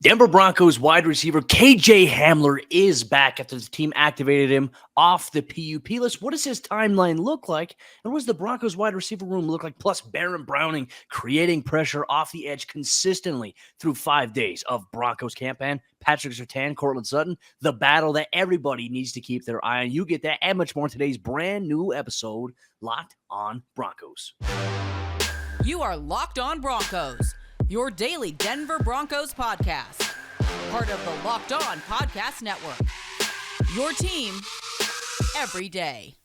Denver Broncos wide receiver KJ Hamler is back after the team activated him off the PUP list. What does his timeline look like? And what does the Broncos wide receiver room look like? Plus, Baron Browning creating pressure off the edge consistently through 5 days of Broncos camp, and Patrick Surtain, Courtland Sutton, the battle that everybody needs to keep their eye on. You get that and much more in today's brand new episode, Locked on Broncos. You are Locked on Broncos, your daily Denver Broncos podcast. Part of the Locked on Podcast Network. Your team every day.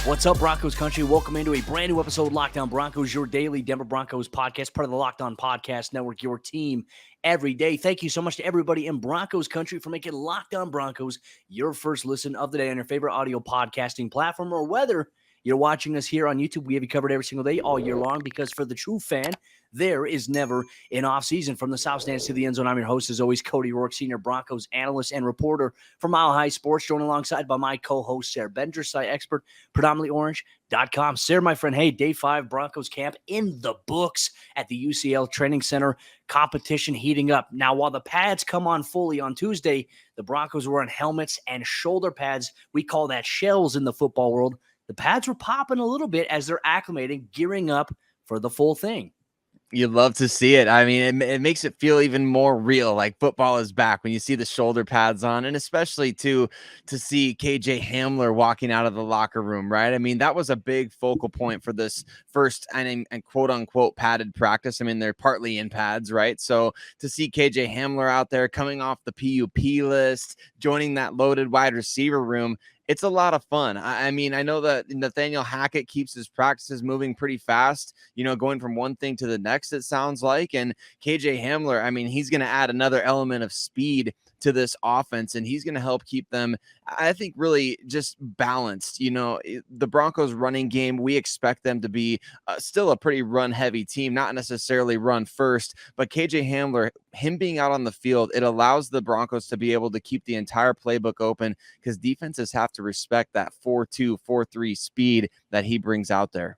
What's up, Broncos country? Welcome into a brand new episode of Locked on Broncos, your daily Denver Broncos podcast, part of the Locked on Podcast Network, your team every day. Thank you so much to everybody in Broncos country for making Locked on Broncos your first listen of the day on your favorite audio podcasting platform, or whether you're watching us here on YouTube. We have you covered every single day all year long, because for the true fan, there is never an off season. From the South Stands to the end zone, I'm your host, as always, Cody Roark, senior Broncos analyst and reporter for Mile High Sports, joined alongside by my co-host, Sayre, Bedinger, site expert, predominantlyorange.com. Sayre, my friend, hey, day 5 Broncos camp in the books at the UCL Training Center. Competition heating up. Now, while the pads come on fully on Tuesday, the Broncos were wearing helmets and shoulder pads. We call that shells in the football world. The pads were popping a little bit as they're acclimating, gearing up for the full thing. You'd love to see it. I mean, it makes it feel even more real, like football is back when you see the shoulder pads on, and especially to see KJ Hamler walking out of the locker room, right? I mean, that was a big focal point for this first and quote unquote padded practice. I mean, they're partly in pads, right? So to see KJ Hamler out there coming off the PUP list, joining that loaded wide receiver room, it's a lot of fun. I mean, I know that Nathaniel Hackett keeps his practices moving pretty fast, going from one thing to the next, it sounds like. And KJ Hamler, I mean, he's going to add another element of speed to this offense, and he's going to help keep them, I think, really just balanced. The Broncos running game, we expect them to be still a pretty run heavy team, not necessarily run first, but KJ Hamler, him being out on the field, it allows the Broncos to be able to keep the entire playbook open, because defenses have to respect that 4-2, 4-3 speed that he brings out there.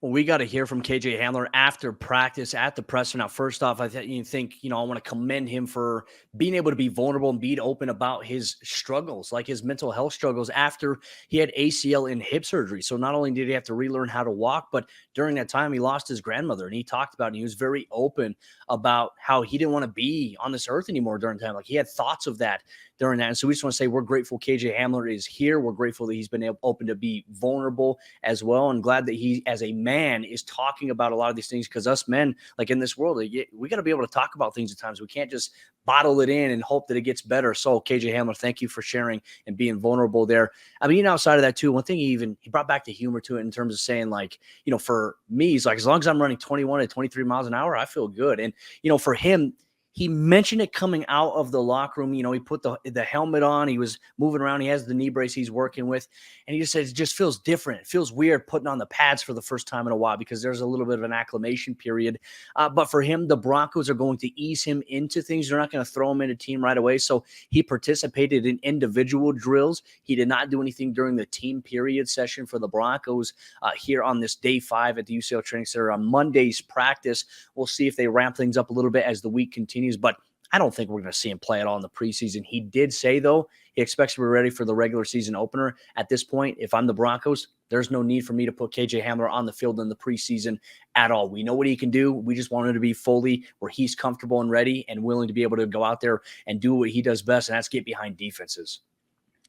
Well, we got to hear from KJ Hamler after practice at the presser. Now, first off, I want to commend him for being able to be vulnerable and be open about his struggles, like his mental health struggles after he had ACL and hip surgery. So not only did he have to relearn how to walk, but during that time, he lost his grandmother, and he talked about it, and he was very open about how he didn't want to be on this earth anymore during the time. Like, he had thoughts of that during that. And so we just want to say we're grateful KJ Hamler is here. We're grateful that he's been open to be vulnerable as well, and glad that he, as a man, is talking about a lot of these things, because us men, like in this world, we got to be able to talk about things at times. We can't just bottle it in and hope that it gets better. So KJ Hamler, thank you for sharing and being vulnerable there. I mean, outside of that too, one thing he brought back the humor to it in terms of saying, like, for me, he's like, as long as I'm running 21 to 23 miles an hour, I feel good. And, for him, he mentioned it coming out of the locker room. He put the helmet on. He was moving around. He has the knee brace he's working with. And he just says it just feels different. It feels weird putting on the pads for the first time in a while, because there's a little bit of an acclimation period. But for him, the Broncos are going to ease him into things. They're not going to throw him in a team right away. So he participated in individual drills. He did not do anything during the team period session for the Broncos here on this day 5 at the UCL Training Center. On Monday's practice, we'll see if they ramp things up a little bit as the week continues. But I don't think we're going to see him play at all in the preseason. He did say, though, he expects to be ready for the regular season opener. At this point, if I'm the Broncos, there's no need for me to put KJ Hamler on the field in the preseason at all. We know what he can do. We just want him to be fully where he's comfortable and ready and willing to be able to go out there and do what he does best, and that's get behind defenses.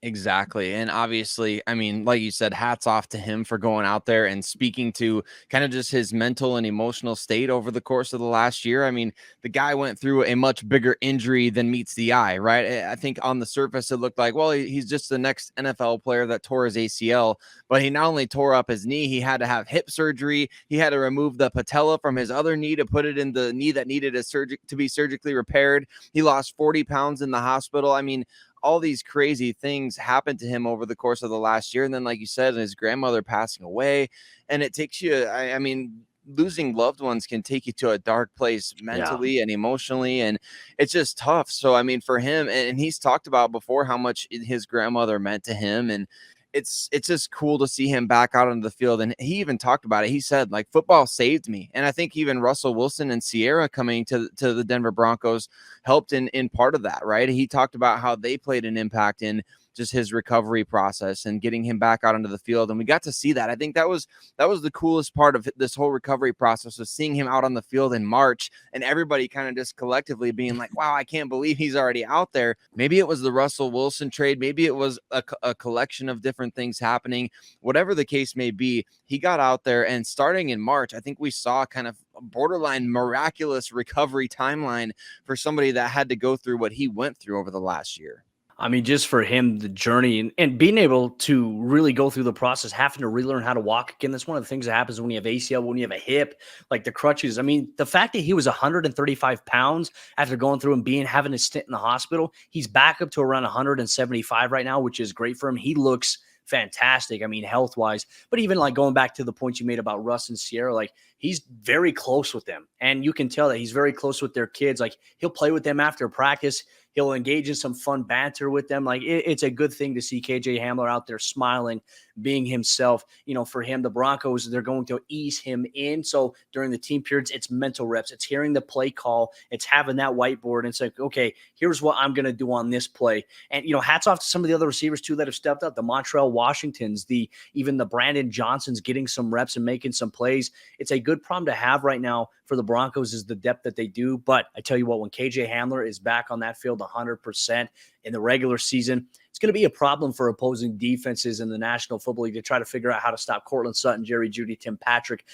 Exactly. And obviously, I mean, like you said, hats off to him for going out there and speaking to kind of just his mental and emotional state over the course of the last year. I mean, the guy went through a much bigger injury than meets the eye, right? I think on the surface, it looked like, well, he's just the next NFL player that tore his ACL, but he not only tore up his knee, he had to have hip surgery. He had to remove the patella from his other knee to put it in the knee that needed to be surgically repaired. He lost 40 pounds in the hospital. I mean, all these crazy things happened to him over the course of the last year. And then, like you said, his grandmother passing away, and it takes you, I mean, losing loved ones can take you to a dark place mentally and emotionally, and it's just tough. So, I mean, for him, and he's talked about before how much his grandmother meant to him, and it's just cool to see him back out on the field. And he even talked about it. He said, like, football saved me. And I think even Russell Wilson and Sayre coming to the Denver Broncos helped in part of that, right? He talked about how they played an impact in just his recovery process and getting him back out onto the field. And we got to see that. I think that was the coolest part of this whole recovery process, was seeing him out on the field in March and everybody kind of just collectively being like, wow, I can't believe he's already out there. Maybe it was the Russell Wilson trade. Maybe it was a collection of different things happening. Whatever the case may be, he got out there, and starting in March, I think we saw kind of a borderline miraculous recovery timeline for somebody that had to go through what he went through over the last year. I mean, just for him, the journey and being able to really go through the process, having to relearn how to walk again. That's one of the things that happens when you have ACL, when you have a hip, like the crutches. I mean, the fact that he was 135 pounds after going through and having a stint in the hospital, he's back up to around 175 right now, which is great for him. He looks fantastic. I mean, health wise, but even like going back to the point you made about Russ and Sayre, like he's very close with them. And you can tell that he's very close with their kids. Like he'll play with them after practice. He'll engage in some fun banter with them. Like it's a good thing to see KJ Hamler out there smiling, being himself. You know, for him, the Broncos, they're going to ease him in. So during the team periods, it's mental reps. It's hearing the play call. It's having that whiteboard. And it's like, okay, here's what I'm going to do on this play. And, you know, hats off to some of the other receivers too that have stepped up. The Montreal Washingtons, even the Brandon Johnsons getting some reps and making some plays. It's a good problem to have right now for the Broncos, is the depth that they do. But I tell you what, when KJ Hamler is back on that field 100% in the regular season, it's going to be a problem for opposing defenses in the National Football League to try to figure out how to stop Courtland Sutton, Jerry Jeudy, Tim Patrick,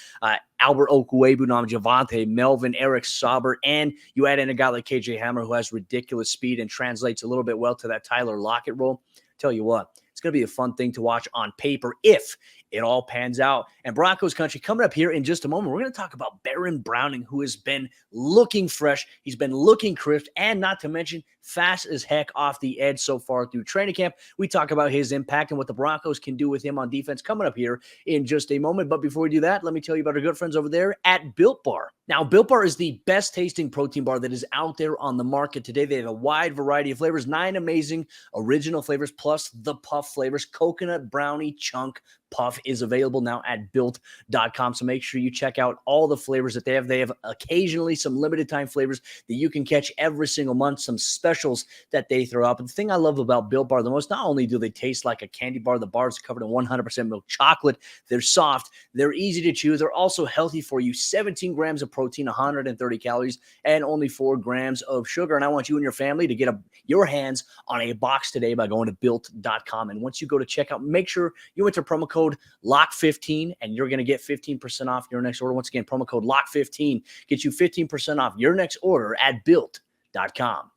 Albert Okwuegbunam, Javonte, Melvin, Eric Sauber, and you add in a guy like KJ Hamler who has ridiculous speed and translates a little bit well to that Tyler Lockett role. Tell you what, it's going to be a fun thing to watch on paper if it all pans out. And Broncos country, coming up here in just a moment, we're going to talk about Baron Browning, who has been looking fresh. He's been looking crisp, and not to mention fast as heck off the edge so far through training camp. We talk about his impact and what the Broncos can do with him on defense coming up here in just a moment. But before we do that, let me tell you about our good friends over there at Built Bar. Now, Built Bar is the best tasting protein bar that is out there on the market today. They have a wide variety of flavors, 9 amazing original flavors, plus the puff flavors. Coconut brownie chunk puff is available now at built.com. So make sure you check out all the flavors that they have. They have occasionally some limited time flavors that you can catch every single month, some specials that they throw out. But the thing I love about Built Bar the most, not only do they taste like a candy bar, the bar is covered in 100% milk chocolate. They're soft. They're easy to chew. They're also healthy for you. 17 grams of protein, 130 calories, and only 4 grams of sugar. And I want you and your family to get your hands on a box today by going to built.com. And once you go to checkout, make sure you enter promo code LOCK15 and you're going to get 15% off your next order. Once again, promo code LOCK15 gets you 15% off your next order at built.com.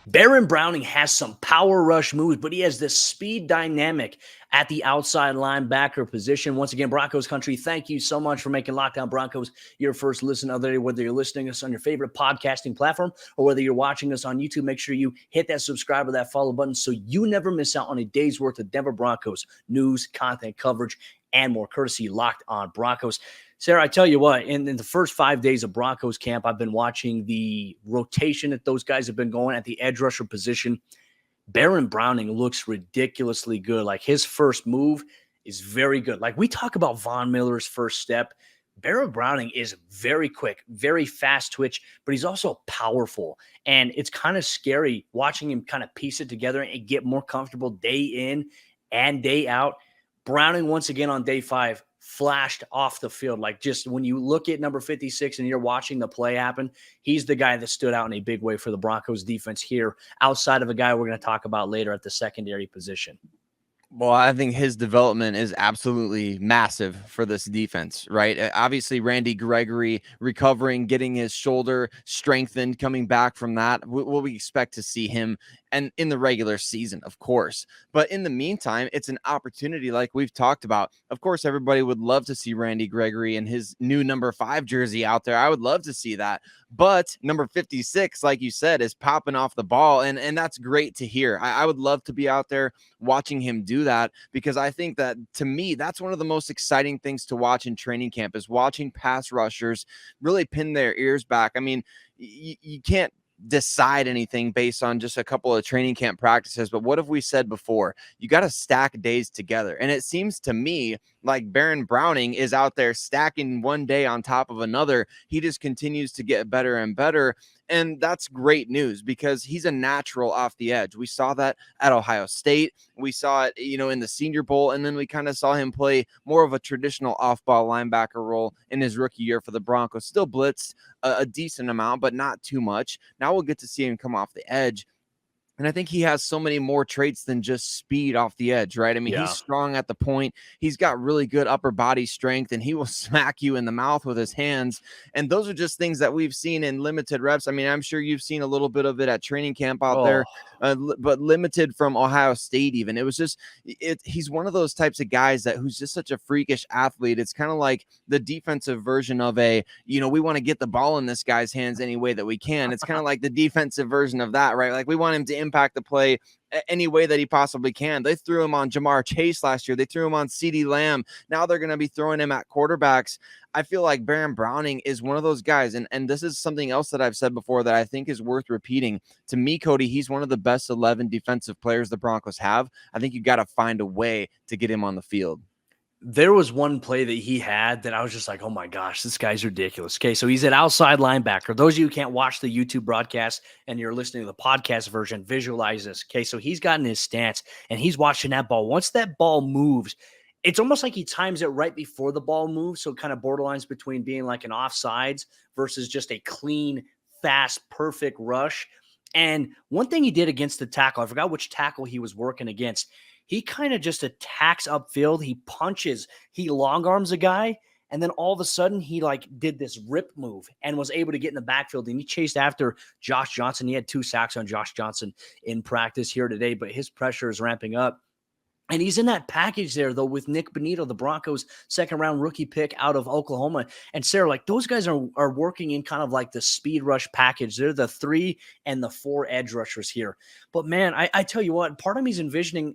Baron Browning has some power rush moves, but he has this speed dynamic at the outside linebacker position. Once again, Broncos country, thank you so much for making Locked On Broncos your first listen of the day. Whether you're listening to us on your favorite podcasting platform or whether you're watching us on YouTube, make sure you hit that subscribe or that follow button so you never miss out on a day's worth of Denver Broncos news, content, coverage, and more, courtesy Locked On Broncos. Sayre, I tell you what, in the first 5 days of Broncos camp, I've been watching the rotation that those guys have been going at the edge rusher position. Baron Browning looks ridiculously good. Like his first move is very good. Like we talk about Von Miller's first step. Baron Browning is very quick, very fast twitch, but he's also powerful. And it's kind of scary watching him kind of piece it together and get more comfortable day in and day out. Browning, once again on day 5, flashed off the field. Like just when you look at number 56 and you're watching the play happen, he's the guy that stood out in a big way for the Broncos defense here, outside of a guy we're going to talk about later at the secondary position. Well, I think his development is absolutely massive for this defense, right? Obviously, Randy Gregory recovering, getting his shoulder strengthened, coming back from that. What we expect to see him and in the regular season, of course. But in the meantime, it's an opportunity like we've talked about. Of course, everybody would love to see Randy Gregory and his new number 5 jersey out there. I would love to see that. But number 56, like you said, is popping off the ball. And that's great to hear. I would love to be out there watching him do that, because I think that, to me, that's one of the most exciting things to watch in training camp, is watching pass rushers really pin their ears back. I mean, you can't decide anything based on just a couple of training camp practices, but what have we said before? You got to stack days together. And it seems to me like Baron Browning is out there stacking one day on top of another. He just continues to get better and better. And that's great news because he's a natural off the edge. We saw that at Ohio State. We saw it, in the Senior Bowl. And then we kind of saw him play more of a traditional off-ball linebacker role in his rookie year for the Broncos. Still blitzed a decent amount, but not too much. Now we'll get to see him come off the edge. And I think he has so many more traits than just speed off the edge, right? I mean, he's strong at the point. He's got really good upper body strength, and he will smack you in the mouth with his hands. And those are just things that we've seen in limited reps. I mean, I'm sure you've seen a little bit of it at training camp out there, but limited from Ohio State even. It was just he's one of those types of guys who's just such a freakish athlete. It's kind of like the defensive version of we want to get the ball in this guy's hands any way that we can. It's kind of like the defensive version of that, right? Like we want him to impact the play any way that he possibly can. They threw him on Jamar Chase last year. They threw him on CeeDee Lamb. Now they're going to be throwing him at quarterbacks. I feel like Baron Browning is one of those guys. And this is something else that I've said before that I think is worth repeating. To me, Cody, he's one of the best 11 defensive players the Broncos have. I think you got to find a way to get him on the field. There was one play that he had that I was just like, oh my gosh, this guy's ridiculous. Okay, so he's an outside linebacker. Those of you who can't watch the YouTube broadcast and you're listening to the podcast version, visualize this. Okay, so he's gotten his stance and he's watching that ball. Once that ball moves, it's almost like he times it right before the ball moves. So it kind of borderlines between being like an offsides versus just a clean, fast, perfect rush. And one thing he did against the tackle, I forgot which tackle he was working against. He kind of just attacks upfield. He punches, he long arms a guy. And then all of a sudden he did this rip move and was able to get in the backfield. And he chased after Josh Johnson. He had 2 sacks on Josh Johnson in practice here today, but his pressure is ramping up. And he's in that package there, though, with Nick Bonito, the Broncos' second-round rookie pick out of Oklahoma. And Sayre, those guys are working in kind of like the speed rush package. They're the 3 and the 4 edge rushers here. But, man, I tell you what, part of me is envisioning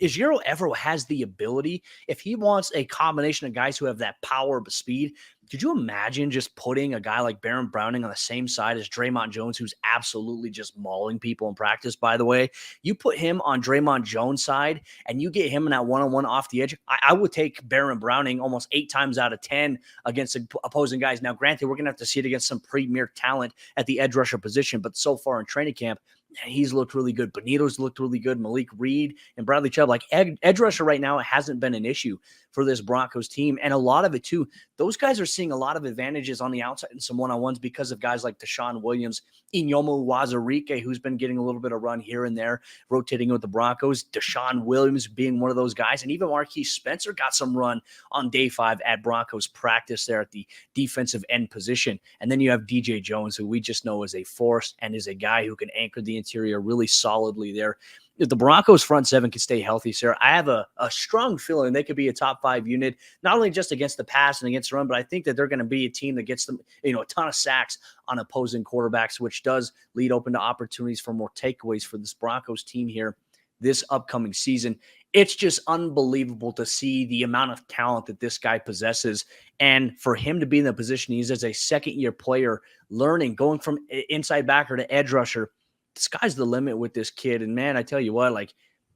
Ejiro Evero has the ability, if he wants a combination of guys who have that power but speed. Could you imagine just putting a guy like Baron Browning on the same side as Draymond Jones, who's absolutely just mauling people in practice, by the way? You put him on Draymond Jones' side and you get him in that one-on-one off the edge. I would take Baron Browning almost 8 times out of 10 against opposing guys. Now, granted, we're going to have to see it against some premier talent at the edge rusher position, but so far in training camp, he's looked really good. Bonito's looked really good. Malik Reed and Bradley Chubb, edge rusher right now, it hasn't been an issue for this Broncos team. And a lot of it too, those guys are seeing a lot of advantages on the outside in some one-on-ones because of guys like Deshaun Williams, Inyomu Wazirike, who's been getting a little bit of run here and there, rotating with the Broncos. Deshaun Williams being one of those guys. And even Marquise Spencer got some run on day 5 at Broncos practice there at the defensive end position. And then you have DJ Jones, who we just know is a force and is a guy who can anchor the interior really solidly there. If the Broncos front 7 can stay healthy, Sayre, I have a strong feeling they could be a top 5 unit, not only just against the pass and against the run, but I think that they're going to be a team that gets them, a ton of sacks on opposing quarterbacks, which does lead open to opportunities for more takeaways for this Broncos team here this upcoming season. It's just unbelievable to see the amount of talent that this guy possesses. And for him to be in the position he's as a second-year player, learning, going from inside backer to edge rusher, the sky's the limit with this kid. And man, I tell you what,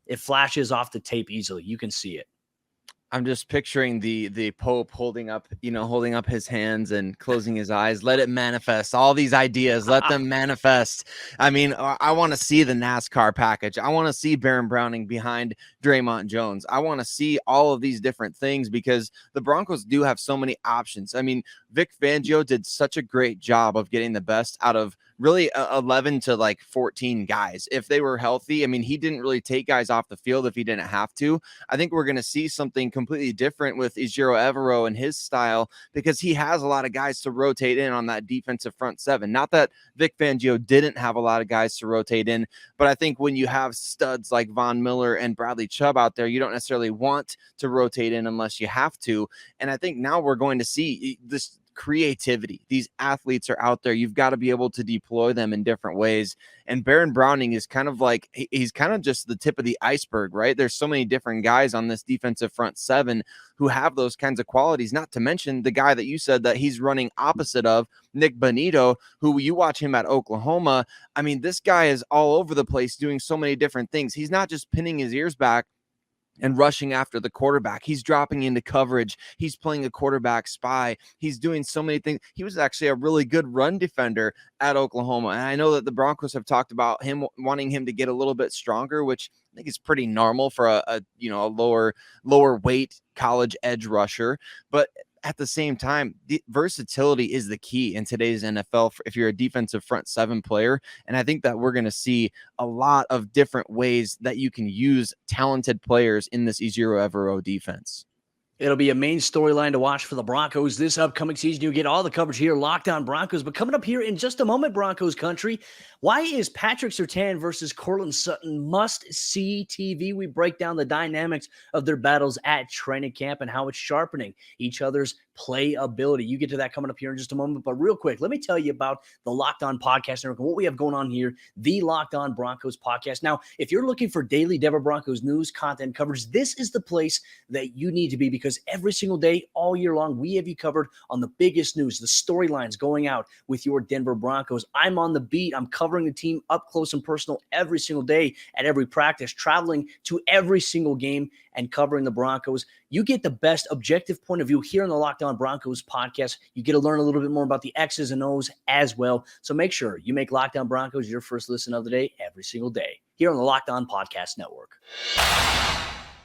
it flashes off the tape easily. You can see it. I'm just picturing the Pope holding up his hands and closing his eyes. Let it manifest. All these ideas, let them manifest. I mean, I want to see the NASCAR package. I want to see Baron Browning behind Draymond Jones. I want to see all of these different things because the Broncos do have so many options. I mean, Vic Fangio did such a great job of getting the best out of really 11 to 14 guys. If they were healthy, I mean, he didn't really take guys off the field if he didn't have to. I think we're going to see something completely different with Ejiro Evero and his style because he has a lot of guys to rotate in on that defensive front 7. Not that Vic Fangio didn't have a lot of guys to rotate in, but I think when you have studs like Von Miller and Bradley Chubb out there, you don't necessarily want to rotate in unless you have to. And I think now we're going to see this creativity. These athletes are out there. You've got to be able to deploy them in different ways. And Baron Browning is kind of like, he's kind of just the tip of the iceberg, right? There's so many different guys on this defensive front seven who have those kinds of qualities, not to mention the guy that you said that he's running opposite of, Nick Bonito, who you watch him at Oklahoma. I mean, this guy is all over the place doing so many different things. He's not just pinning his ears back and rushing after the quarterback. He's dropping into coverage. He's playing a quarterback spy. He's doing so many things. He was actually a really good run defender at Oklahoma. And I know that the Broncos have talked about him wanting him to get a little bit stronger, which I think is pretty normal for a lower weight college edge rusher. But at the same time, the versatility is the key in today's NFL if you're a defensive front seven player. And I think that we're going to see a lot of different ways that you can use talented players in this Ejiro Evero defense. It'll be a main storyline to watch for the Broncos this upcoming season. You get all the coverage here, Locked On Broncos. But coming up here in just a moment, Broncos country, why is Patrick Surtain versus Courtland Sutton must-see TV? We break down the dynamics of their battles at training camp and how it's sharpening each other's playability. You get to that coming up here in just a moment. But real quick, let me tell you about the Locked On Podcast Network and what we have going on here, the Locked On Broncos Podcast. Now, if you're looking for daily Denver Broncos news, content coverage, this is the place that you need to be, because every single day, all year long, we have you covered on the biggest news, the storylines going out with your Denver Broncos. I'm on the beat. I'm covering the team up close and personal every single day at every practice, traveling to every single game and covering the Broncos. You get the best objective point of view here on the Locked On Broncos podcast. You get to learn a little bit more about the X's and O's as well. So make sure you make Locked On Broncos your first listen of the day every single day here on the Locked On Podcast Network.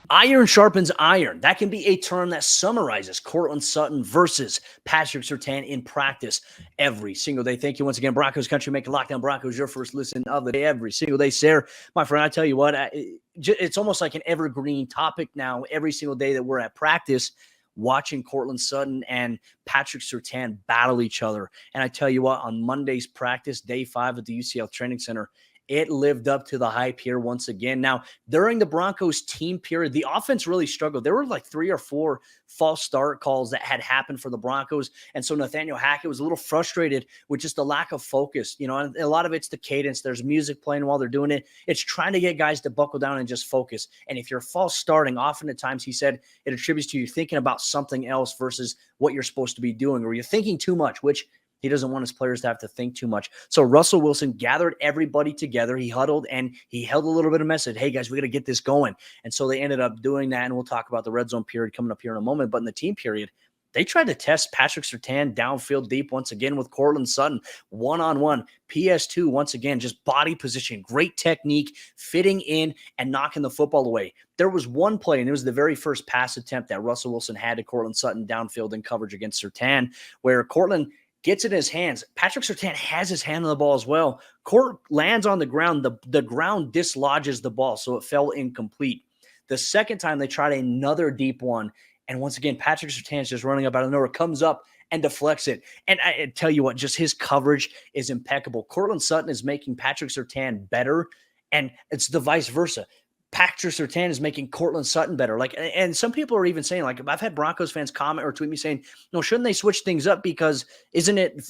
Iron sharpens iron. That can be a term that summarizes Courtland Sutton versus Patrick Surtain in practice every single day. Thank you once again, Broncos country, making Locked On Broncos your first listen of the day every single day. Sayre, my friend, I tell you what, it's almost like an evergreen topic now every single day that we're at practice, watching Courtland Sutton and Patrick Surtain battle each other. And I tell you what, on Monday's practice, day 5 at the UCL Training Center, it lived up to the hype here once again. Now, during the Broncos team period, the offense really struggled. There were like 3 or 4 false start calls that had happened for the Broncos. And so Nathaniel Hackett was a little frustrated with just the lack of focus. You know, and a lot of it's the cadence. There's music playing while they're doing it. It's trying to get guys to buckle down and just focus. And if you're false starting, often at times, he said, it attributes to you thinking about something else versus what you're supposed to be doing, or you're thinking too much, which he doesn't want his players to have to think too much. So Russell Wilson gathered everybody together. He huddled and he held a little bit of message. Hey, guys, we got to get this going. And so they ended up doing that. And we'll talk about the red zone period coming up here in a moment. But in the team period, they tried to test Patrick Surtain downfield deep once again with Courtland Sutton, one-on-one. PS2, once again, just body position, great technique, fitting in and knocking the football away. There was one play, and it was the very first pass attempt that Russell Wilson had to Courtland Sutton downfield in coverage against Surtain, where Courtland gets in his hands. Patrick Surtain has his hand on the ball as well. Court lands on the ground. The ground dislodges the ball, so it fell incomplete. The second time they tried another deep one, and once again, Patrick Surtain is just running up out of nowhere, comes up and deflects it. And I tell you what, just his coverage is impeccable. Courtland Sutton is making Patrick Surtain better, and it's the vice versa. Patrick Surtain is making Courtland Sutton better. And some people are even saying, like, I've had Broncos fans comment or tweet me saying, no, shouldn't they switch things up because isn't it,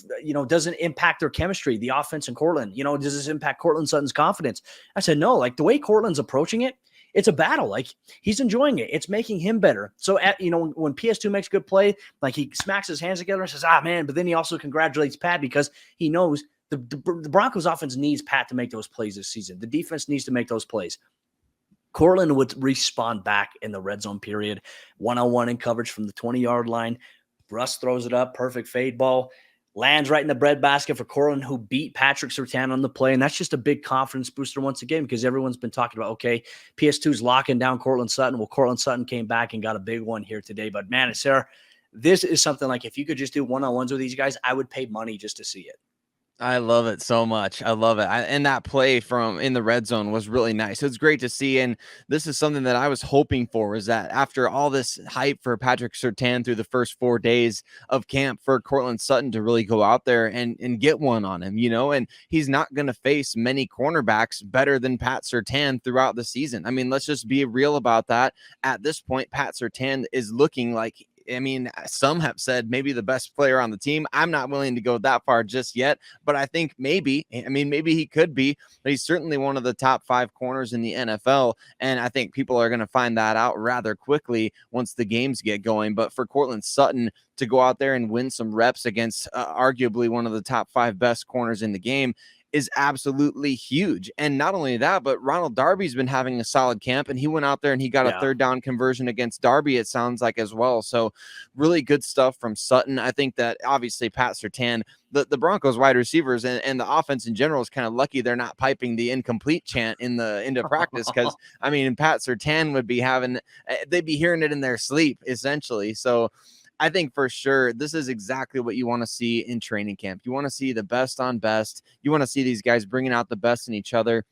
doesn't impact their chemistry, the offense and Courtland, does this impact Courtland Sutton's confidence? I said, no, like the way Courtland's approaching it, it's a battle. Like he's enjoying it. It's making him better. So when PS2 makes a good play, like he smacks his hands together and says, man, but then he also congratulates Pat because he knows the Broncos offense needs Pat to make those plays this season. The defense needs to make those plays. Courtland would respond back in the red zone period, one-on-one in coverage from the 20-yard line. Russ throws it up, perfect fade ball, lands right in the breadbasket for Courtland, who beat Patrick Surtain on the play. And that's just a big confidence booster once again, because everyone's been talking about, okay, PS2's locking down Courtland Sutton. Well, Courtland Sutton came back and got a big one here today. But man, Sarah, this is something like if you could just do one-on-ones with these guys, I would pay money just to see it. I love it so much. I love it. And that play from in the red zone was really nice. It's great to see. And this is something that I was hoping for, is that after all this hype for Patrick Surtain through the first 4 days of camp, for Courtland Sutton to really go out there and get one on him, and he's not going to face many cornerbacks better than Pat Surtain throughout the season. I mean, let's just be real about that. At this point, Pat Surtain is looking like I mean, some have said maybe the best player on the team. I'm not willing to go that far just yet, but I think maybe he could be, but he's certainly one of the top 5 corners in the NFL. And I think people are going to find that out rather quickly once the games get going. But for Courtland Sutton to go out there and win some reps against arguably one of the top 5 best corners in the game is absolutely huge. And not only that, but Ronald Darby's been having a solid camp, and he went out there and he got a 3rd down conversion against Darby, it sounds like, as well. So really good stuff from Sutton. I think that obviously Pat Surtain, the Broncos wide receivers and the offense in general is kind of lucky they're not piping the incomplete chant into practice, because I mean, Pat Surtain would be they'd be hearing it in their sleep essentially. So I think for sure this is exactly what you want to see in training camp. You want to see the best on best. You want to see these guys bringing out the best in each other.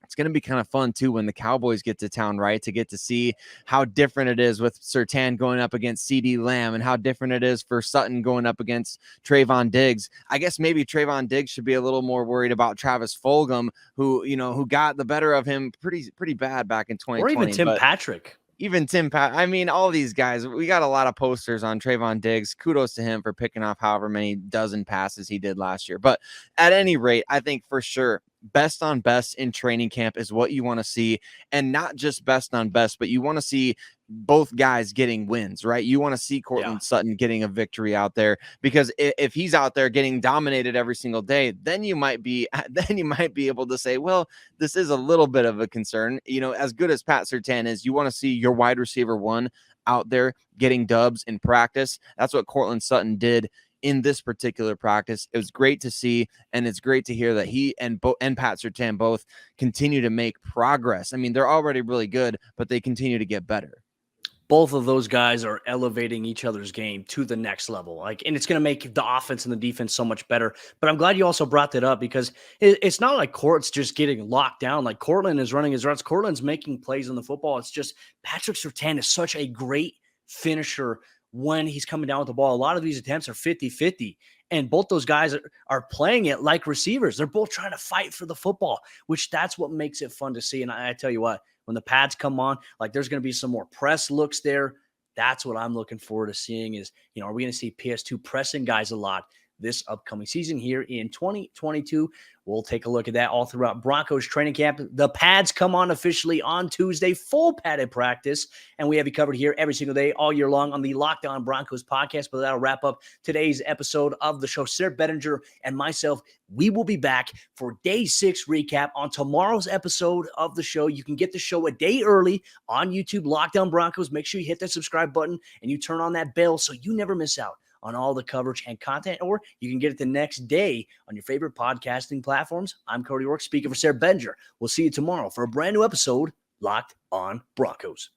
It's going to be kind of fun too when the Cowboys get to town, right? To get to see how different it is with Surtain going up against CD Lamb, and how different it is for Sutton going up against Trayvon Diggs. I guess maybe Trayvon Diggs should be a little more worried about Travis Fulgham, who got the better of him pretty bad back in 2020. Or even Tim Patrick. Even Tim Pat, I mean, all these guys, we got a lot of posters on Trayvon Diggs. Kudos to him for picking off however many dozen passes he did last year. But at any rate, I think for sure, best on best in training camp is what you want to see. And not just best on best, but you want to see both guys getting wins, right? You want to see Courtland Sutton getting a victory out there, because if he's out there getting dominated every single day, then you might be able to say, well, this is a little bit of a concern. As good as Pat Surtain is, you want to see your wide receiver 1 out there getting dubs in practice. That's what Courtland Sutton did in this particular practice. It was great to see, and it's great to hear that he and Pat Surtain both continue to make progress. I mean, they're already really good, but they continue to get better. Both of those guys are elevating each other's game to the next level. And it's going to make the offense and the defense so much better. But I'm glad you also brought that up, because it's not like Court's just getting locked down. Like, Courtland is running his routes. Courtland's making plays on the football. It's just Patrick Surtain is such a great finisher when he's coming down with the ball. A lot of these attempts are 50-50. And both those guys are playing it like receivers. They're both trying to fight for the football, which that's what makes it fun to see. And I tell you what, when the pads come on, like, there's going to be some more press looks there. That's what I'm looking forward to seeing is, are we going to see PS2 pressing guys a lot this upcoming season here in 2022? We'll take a look at that all throughout Broncos training camp. The pads come on officially on Tuesday, full padded practice, and we have you covered here every single day, all year long on the Locked On Broncos podcast. But that'll wrap up today's episode of the show. Sayre, Bedinger, and myself, we will be back for Day 6 recap on tomorrow's episode of the show. You can get the show a day early on YouTube, Locked On Broncos. Make sure you hit that subscribe button and you turn on that bell so you never miss out on all the coverage and content, or you can get it the next day on your favorite podcasting platforms. I'm Cody Roark, speaking for Sayre Bedinger. We'll see you tomorrow for a brand new episode, Locked On Broncos.